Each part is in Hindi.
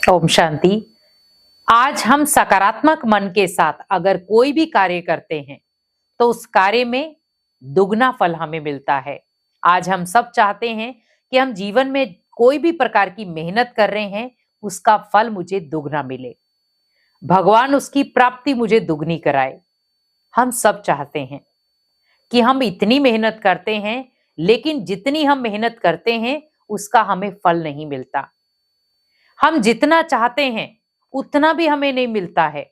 ओम शांति। आज हम सकारात्मक मन के साथ अगर कोई भी कार्य करते हैं तो उस कार्य में दुगना फल हमें मिलता है। आज हम सब चाहते हैं कि हम जीवन में कोई भी प्रकार की मेहनत कर रहे हैं उसका फल मुझे दुगना मिले, भगवान उसकी प्राप्ति मुझे दुगनी कराए। हम सब चाहते हैं कि हम इतनी मेहनत करते हैं लेकिन जितनी हम मेहनत करते हैं उसका हमें फल नहीं मिलता। हम जितना चाहते हैं उतना भी हमें नहीं मिलता है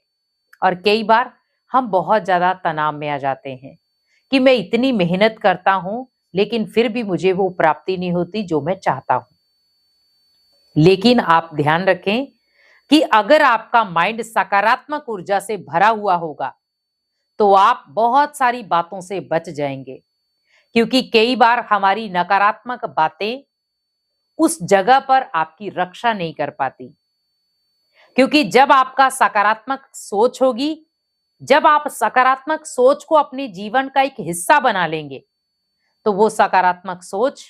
और कई बार हम बहुत ज्यादा तनाव में आ जाते हैं कि मैं इतनी मेहनत करता हूं लेकिन फिर भी मुझे वो प्राप्ति नहीं होती जो मैं चाहता हूं। लेकिन आप ध्यान रखें कि अगर आपका माइंड सकारात्मक ऊर्जा से भरा हुआ होगा तो आप बहुत सारी बातों से बच जाएंगे, क्योंकि कई बार हमारी नकारात्मक बातें उस जगह पर आपकी रक्षा नहीं कर पाती। क्योंकि जब आपका सकारात्मक सोच होगी, जब आप सकारात्मक सोच को अपने जीवन का एक हिस्सा बना लेंगे तो वो सकारात्मक सोच,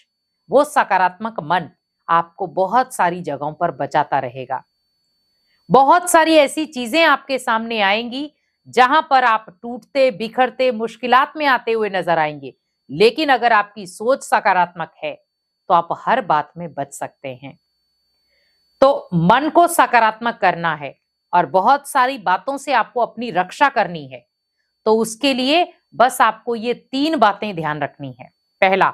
वो सकारात्मक मन आपको बहुत सारी जगहों पर बचाता रहेगा। बहुत सारी ऐसी चीजें आपके सामने आएंगी जहां पर आप टूटते बिखरते मुश्किलात में आते हुए नजर आएंगे, लेकिन अगर आपकी सोच सकारात्मक है तो आप हर बात में बच सकते हैं। तो मन को सकारात्मक करना है और बहुत सारी बातों से आपको अपनी रक्षा करनी है, तो उसके लिए बस आपको ये 3 बातें ध्यान रखनी है। पहला,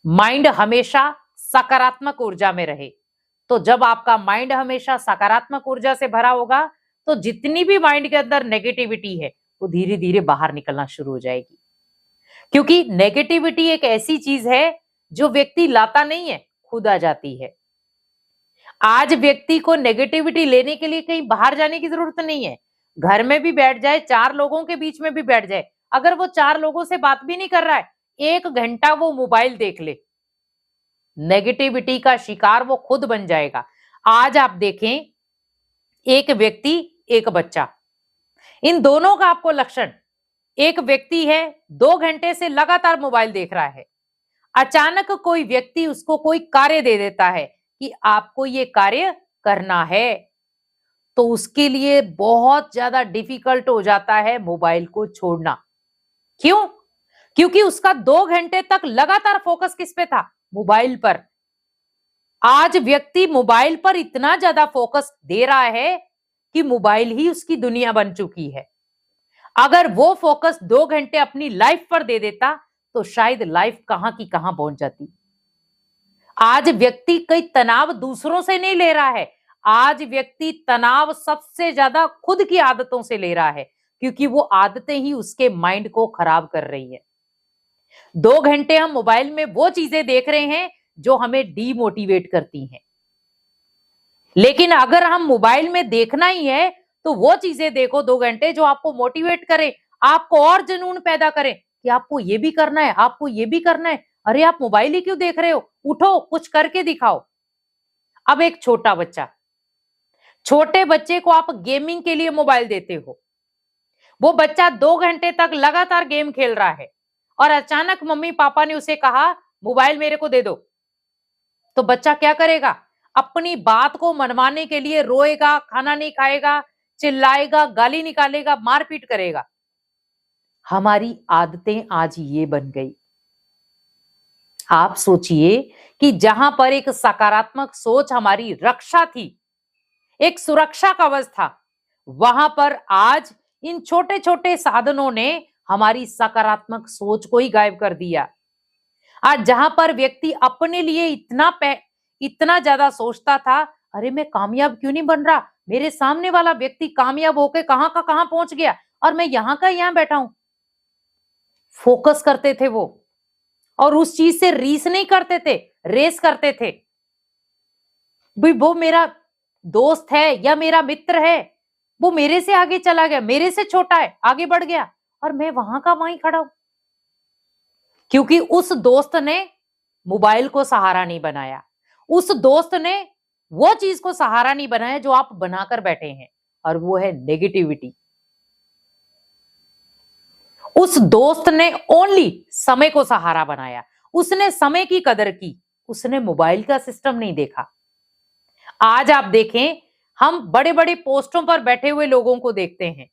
माइंड हमेशा सकारात्मक ऊर्जा में रहे। तो जब आपका माइंड हमेशा सकारात्मक ऊर्जा से भरा होगा तो जितनी भी माइंड के अंदर नेगेटिविटी है वो धीरे धीरे बाहर निकलना शुरू हो जाएगी। क्योंकि नेगेटिविटी एक ऐसी चीज है जो व्यक्ति लाता नहीं है, खुद आ जाती है। आज व्यक्ति को नेगेटिविटी लेने के लिए कहीं बाहर जाने की जरूरत नहीं है। घर में भी बैठ जाए, 4 लोगों के बीच में भी बैठ जाए, अगर वो 4 लोगों से बात भी नहीं कर रहा है, 1 घंटा वो मोबाइल देख ले, नेगेटिविटी का शिकार वो खुद बन जाएगा। आज आप देखें, एक व्यक्ति, एक बच्चा, इन दोनों का आपको लक्षण, एक व्यक्ति है 2 घंटे से लगातार मोबाइल देख रहा है, अचानक कोई व्यक्ति उसको कोई कार्य दे देता है कि आपको ये कार्य करना है, तो उसके लिए बहुत ज्यादा डिफिकल्ट हो जाता है मोबाइल को छोड़ना। क्यों? क्योंकि उसका 2 घंटे तक लगातार फोकस किस पे था? मोबाइल पर। आज व्यक्ति मोबाइल पर इतना ज्यादा फोकस दे रहा है कि मोबाइल ही उसकी दुनिया बन चुकी है। अगर वो फोकस 2 घंटे अपनी लाइफ पर दे देता तो शायद लाइफ कहां की कहां पहुंच जाती। आज व्यक्ति कई तनाव दूसरों से नहीं ले रहा है, आज व्यक्ति तनाव सबसे ज्यादा खुद की आदतों से ले रहा है, क्योंकि वो आदतें ही उसके माइंड को खराब कर रही है। 2 घंटे हम मोबाइल में वो चीजें देख रहे हैं जो हमें डीमोटिवेट करती हैं। लेकिन अगर हम मोबाइल में देखना ही है तो वो चीजें देखो 2 घंटे जो आपको मोटिवेट करे, आपको और जुनून पैदा करे कि आपको ये भी करना है, आपको ये भी करना है। अरे आप मोबाइल ही क्यों देख रहे हो? उठो, कुछ करके दिखाओ। अब एक छोटा बच्चा, छोटे बच्चे को आप गेमिंग के लिए मोबाइल देते हो, वो बच्चा 2 घंटे तक लगातार गेम खेल रहा है और अचानक मम्मी पापा ने उसे कहा मोबाइल मेरे को दे दो, तो बच्चा क्या करेगा? अपनी बात को मनवाने के लिए रोएगा, खाना नहीं खाएगा, चिल्लाएगा, गाली निकालेगा, मारपीट करेगा। हमारी आदतें आज ये बन गई। आप सोचिए कि जहां पर एक सकारात्मक सोच हमारी रक्षा थी, एक सुरक्षा कवच था, वहां पर आज इन छोटे छोटे साधनों ने हमारी सकारात्मक सोच को ही गायब कर दिया। आज जहां पर व्यक्ति अपने लिए इतना ज्यादा सोचता था, अरे मैं कामयाब क्यों नहीं बन रहा, मेरे सामने वाला व्यक्ति कामयाब होके कहां का कहां पहुंच गया और मैं यहां का यहां बैठा हूं। फोकस करते थे वो, और उस चीज से रीस नहीं करते थे, रेस करते थे। भाई वो मेरा दोस्त है या मेरा मित्र है, वो मेरे से आगे चला गया, मेरे से छोटा है, आगे बढ़ गया, और मैं वहां का वहीं खड़ा हूं। क्योंकि उस दोस्त ने मोबाइल को सहारा नहीं बनाया, उस दोस्त ने वो चीज को सहारा नहीं बनाया जो आप बनाकर बैठे हैं, और वो है नेगेटिविटी। उस दोस्त ने ओनली समय को सहारा बनाया, उसने समय की कदर की, उसने मोबाइल का सिस्टम नहीं देखा। आज आप देखें, हम बड़े बड़े पोस्टों पर बैठे हुए लोगों को देखते हैं,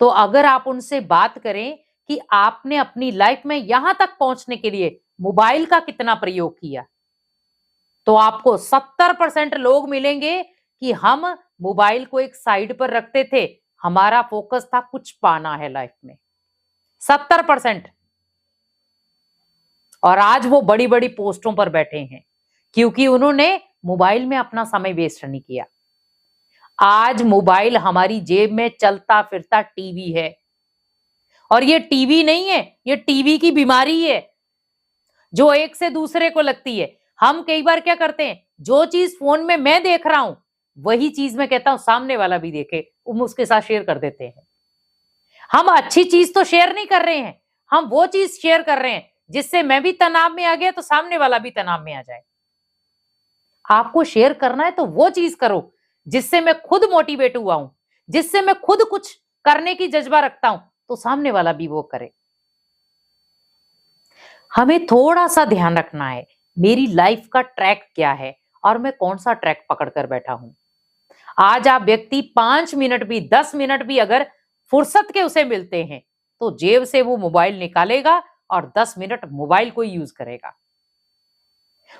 तो अगर आप उनसे बात करें कि आपने अपनी लाइफ में यहां तक पहुंचने के लिए मोबाइल का कितना प्रयोग किया, तो आपको 70% लोग मिलेंगे कि हम मोबाइल को एक साइड पर रखते थे, हमारा फोकस था कुछ पाना है लाइफ में। 70%। और आज वो बड़ी बड़ी पोस्टों पर बैठे हैं क्योंकि उन्होंने मोबाइल में अपना समय वेस्ट नहीं किया। आज मोबाइल हमारी जेब में चलता फिरता टीवी है, और ये टीवी नहीं है, ये टीवी की बीमारी है जो एक से दूसरे को लगती है। हम कई बार क्या करते हैं, जो चीज फोन में मैं देख रहा हूं वही चीज मैं कहता हूं सामने वाला भी देखे, हम उसके साथ शेयर कर देते हैं। हम अच्छी चीज तो शेयर नहीं कर रहे हैं, हम वो चीज शेयर कर रहे हैं जिससे मैं भी तनाव में आ गया तो सामने वाला भी तनाव में आ जाए। आपको शेयर करना है तो वो चीज करो जिससे मैं खुद मोटिवेट हुआ हूं, जिससे मैं खुद कुछ करने की जज्बा रखता हूं, तो सामने वाला भी वो करे। हमें थोड़ा सा ध्यान रखना है, मेरी लाइफ का ट्रैक क्या है और मैं कौन सा ट्रैक पकड़ कर बैठा हूं। आज आप व्यक्ति 5 मिनट भी 10 मिनट भी अगर फुर्सत के उसे मिलते हैं तो जेब से वो मोबाइल निकालेगा और 10 मिनट मोबाइल को यूज करेगा।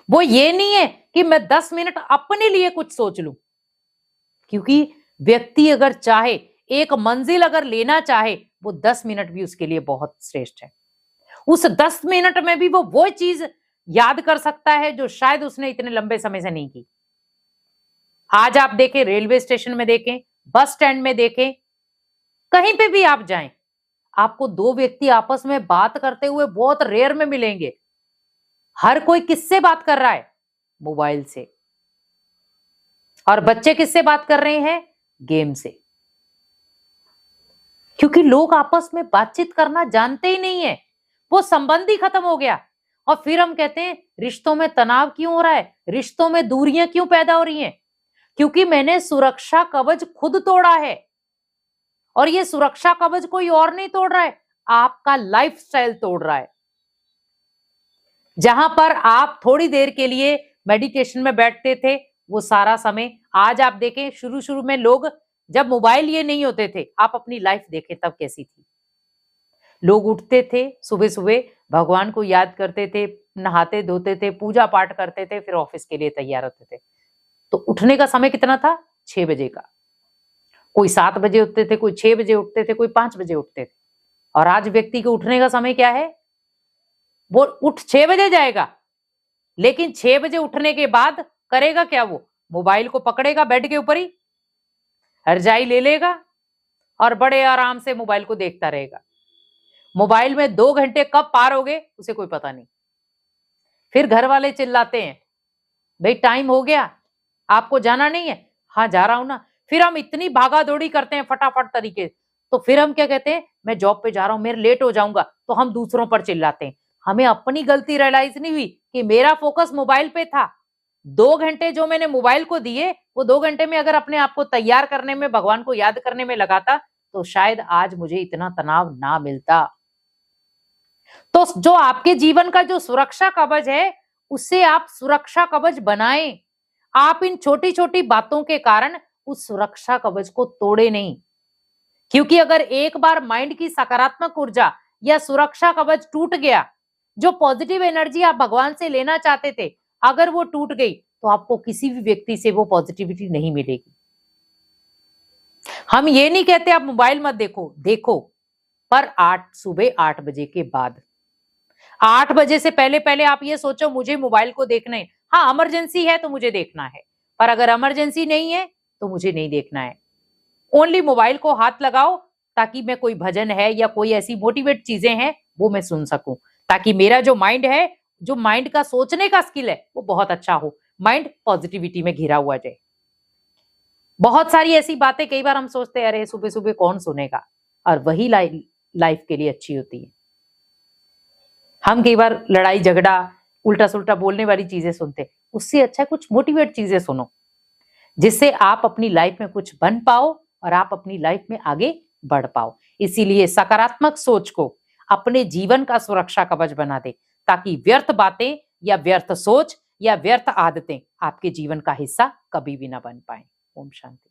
वो ये नहीं है कि मैं 10 मिनट अपने लिए कुछ सोच लूं, क्योंकि व्यक्ति अगर चाहे, एक मंजिल अगर लेना चाहे, वो 10 मिनट भी उसके लिए बहुत श्रेष्ठ है। उस 10 मिनट में भी वो चीज याद कर सकता है जो शायद उसने इतने लंबे समय से नहीं की। आज आप देखें, रेलवे स्टेशन में देखें, बस स्टैंड में देखें, कहीं पे भी आप जाएं, आपको दो व्यक्ति आपस में बात करते हुए बहुत रेयर में मिलेंगे। हर कोई किससे बात कर रहा है? मोबाइल से। और बच्चे किससे बात कर रहे हैं? गेम से। क्योंकि लोग आपस में बातचीत करना जानते ही नहीं है, वो संबंध ही खत्म हो गया। और फिर हम कहते हैं रिश्तों में तनाव क्यों हो रहा है, रिश्तों में दूरियां क्यों पैदा हो रही हैं? क्योंकि मैंने सुरक्षा कवच खुद तोड़ा है, और ये सुरक्षा कवच कोई और नहीं तोड़ रहा है, आपका लाइफस्टाइल तोड़ रहा है। जहां पर आप थोड़ी देर के लिए मेडिटेशन में बैठते थे, वो सारा समय आज आप देखें, शुरू शुरू में लोग जब मोबाइल ये नहीं होते थे, आप अपनी लाइफ देखें तब कैसी थी। लोग उठते थे सुबह सुबह, भगवान को याद करते थे, नहाते धोते थे, पूजा पाठ करते थे, फिर ऑफिस के लिए तैयार होते थे। तो उठने का समय कितना था? 6 बजे का। कोई 7 बजे उठते थे, कोई 6 बजे उठते थे, कोई 5 बजे उठते थे। और आज व्यक्ति के उठने का समय क्या है? वो उठ 6 बजे जाएगा, लेकिन 6 बजे उठने के बाद करेगा क्या? वो मोबाइल को पकड़ेगा, बेड के ऊपर ही रजाई ले लेगा और बड़े आराम से मोबाइल को देखता रहेगा। मोबाइल में 2 घंटे कब पार हो गए उसे कोई पता नहीं। फिर घर वाले चिल्लाते हैं, भाई टाइम हो गया, आपको जाना नहीं है? हाँ जा रहा हूं ना। फिर हम इतनी भागा दौड़ी करते हैं फटाफट तरीके, तो फिर हम क्या कहते हैं, मैं जॉब पे जा रहा हूं, मेरे लेट हो जाऊंगा, तो हम दूसरों पर चिल्लाते हैं। हमें अपनी गलती रियलाइज नहीं हुई कि मेरा फोकस मोबाइल पे था। 2 घंटे जो मैंने मोबाइल को दिए, वो 2 घंटे में अगर अपने आप को तैयार करने में, भगवान को याद करने में लगाता, तो शायद आज मुझे इतना तनाव ना मिलता। तो जो आपके जीवन का जो सुरक्षा कवच है, उसे आप सुरक्षा कवच बनाएं। आप इन छोटी छोटी बातों के कारण उस सुरक्षा कवच को तोड़े नहीं, क्योंकि अगर एक बार माइंड की सकारात्मक ऊर्जा या सुरक्षा कवच टूट गया, जो पॉजिटिव एनर्जी आप भगवान से लेना चाहते थे, अगर वो टूट गई, तो आपको किसी भी व्यक्ति से वो पॉजिटिविटी नहीं मिलेगी। हम ये नहीं कहते आप मोबाइल मत देखो, देखो, पर सुबह 8 बजे के बाद। 8 बजे से पहले पहले आप ये सोचो मुझे मोबाइल को देखना है। हाँ, इमरजेंसी है तो मुझे देखना है, पर अगर इमरजेंसी नहीं है तो मुझे नहीं देखना है। ओनली मोबाइल को हाथ लगाओ ताकि मैं, कोई भजन है या कोई ऐसी मोटिवेट चीजें हैं वो मैं सुन सकूं, ताकि मेरा जो माइंड है, जो माइंड का सोचने का स्किल है, वो बहुत अच्छा हो, माइंड पॉजिटिविटी में घिरा हुआ जाए। बहुत सारी ऐसी बातें कई बार हम सोचते हैं अरे सुबह सुबह कौन सुनेगा, और वही लाइफ के लिए अच्छी होती है। हम कई बार लड़ाई झगड़ा, उल्टा सुल्टा बोलने वाली चीजें सुनते, उससे अच्छा कुछ मोटिवेट चीजें सुनो, जिससे आप अपनी लाइफ में कुछ बन पाओ और आप अपनी लाइफ में आगे बढ़ पाओ। इसीलिए सकारात्मक सोच को अपने जीवन का सुरक्षा कवच बना दे, ताकि व्यर्थ बातें या व्यर्थ सोच या व्यर्थ आदतें आपके जीवन का हिस्सा कभी भी ना बन पाए। ओम शांति।